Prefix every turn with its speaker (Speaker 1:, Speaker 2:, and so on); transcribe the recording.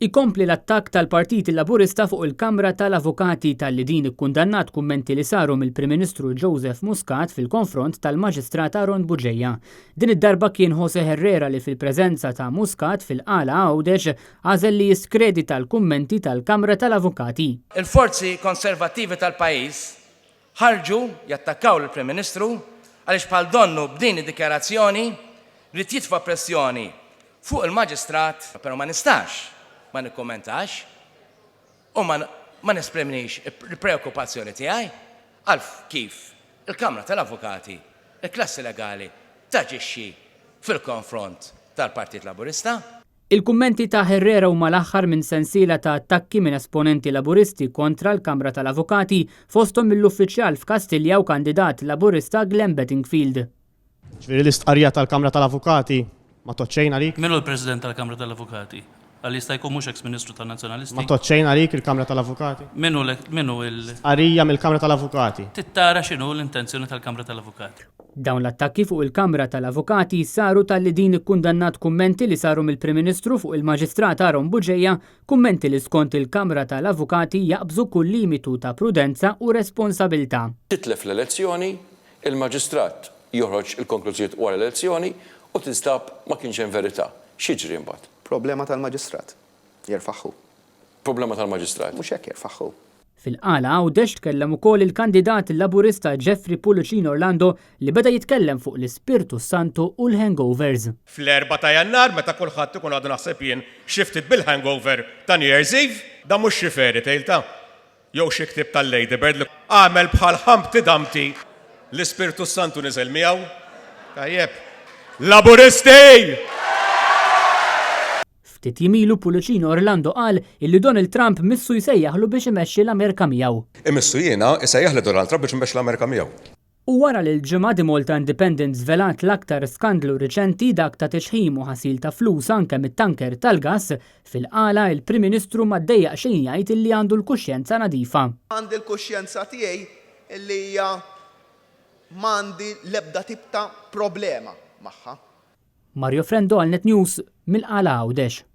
Speaker 1: Ikompli l-attakk tal-Partit Laburista fuq il-Kamra tal-Avukati tal-li din ikkundannat kummenti li saru mill-Prim Ministru Joseph Muscat fil-konfront tal-Maġistrat Aron Buġġejja. Din id-darba kien Jose Herrera li fil-preżenza ta' Muscat fil-qala Għawdex għażel li jiskredita l-kummenti tal-Kamra tal-Avukati.
Speaker 2: Il-forzi konservattivi tal-pajjiż ħarġu jattakkaw l-Prim Ministru għaliex bħal donnu b'din id-dikjarazzjoni li jitfa' pressjoni fuq il-Maġistrat, però ma nistax ma nikkommentax u ma nesprimnix il-preokkupazzjoni tiegħi għal kif il-Kamra tal-Avukati, il-klassi legali taġixxi fil-konfront tal-Partit Laburista.
Speaker 1: Il-kummenti ta' Herrera huma l-aħħar minn sensiela ta' attakki minn esponenti laburisti kontra l-Kamra tal-Avukati fosthom mill-uffiċjal f'Kastilja u kandidat laburista Glenn Bettingfield.
Speaker 3: Ġifieri l-istqarrija tal-Kamra tal-Avukati ma toċċejn għalik?
Speaker 4: Minu l-President tal-Kamra tal-Avukati? Għalli jista' jkun mhux ex-Ministru tan-Nazzjonalisti.
Speaker 3: Ma toċċejn għalik il-Kamra tal-Avukati?
Speaker 4: Minu il-
Speaker 3: Stqarrija mill-Kamra tal-Avukati.
Speaker 4: Tittara x'inhu l-intenzjoni tal-Kamra tal-Avukati.
Speaker 1: Dawn l-attakki fuq il-Kamra tal-Avukati saru tal-li din ikkundannat kummenti li saru mill-Prim Ministru fuq il-Maġistrat Aron Buġġejja, kummenti li skont il-Kamra tal-Avukati jaqbżu kull limitu ta' prudenza u responsabilità.
Speaker 5: Titlef l-elezzjoni, il-Maġistrat joħroġ il-konklużijiet wara l-elezzjoni u tinstab ma kienx hemm verità. X'jiġri mbagħad?
Speaker 6: Problema tal-Maġistrat. Jerfaħħu.
Speaker 5: Problema tal-Maġistrat.
Speaker 6: Mhux hekk jerfaħħu.
Speaker 1: Fil-qala Għawdex tkellem ukoll il-kandidat laburista Jeffrey Pulicino Orlando li beda jitkellem fuq l-Ispirtu Santu u l-hangovers.
Speaker 7: Fl-4 ta' Jannar meta kulħadd ikun għadu naħseb jien xiftit bil-hangover ta' New Year's Eve, da mhux xi fairy tale ta' jew xi ktieb tal-Lady Bird li għamel bħal Humpty Dumpty l-Ispirtu Santu niżel miegħu. Tajjeb. Laburisti!
Speaker 1: Ftit jimilu Pulicino Orlando qal illi Donald Trump missu jsejjaħlu biex imexxi l-Amerika miegħu.
Speaker 8: Imissu jiena isejjaħ Donald Trump biex imexxi l-Amerika miegħu.
Speaker 1: U wara li l-ġimgħa di Malta Independent żvelat l-aktar skandlu riċenti dak ta' tixħim u ħasil ta' flus anke mit-tanker tal-gass, fil-qala il-Prim Ministru ma ddejjaq xejn jgħid illi għandu l-kuxjenza nadifa.
Speaker 6: Għandi l-kuxjenza tiegħi illi hija m'għandi l-ebda tip ta' problema magħha.
Speaker 1: Mario Frendo għal Net News mill-qala Għawdex.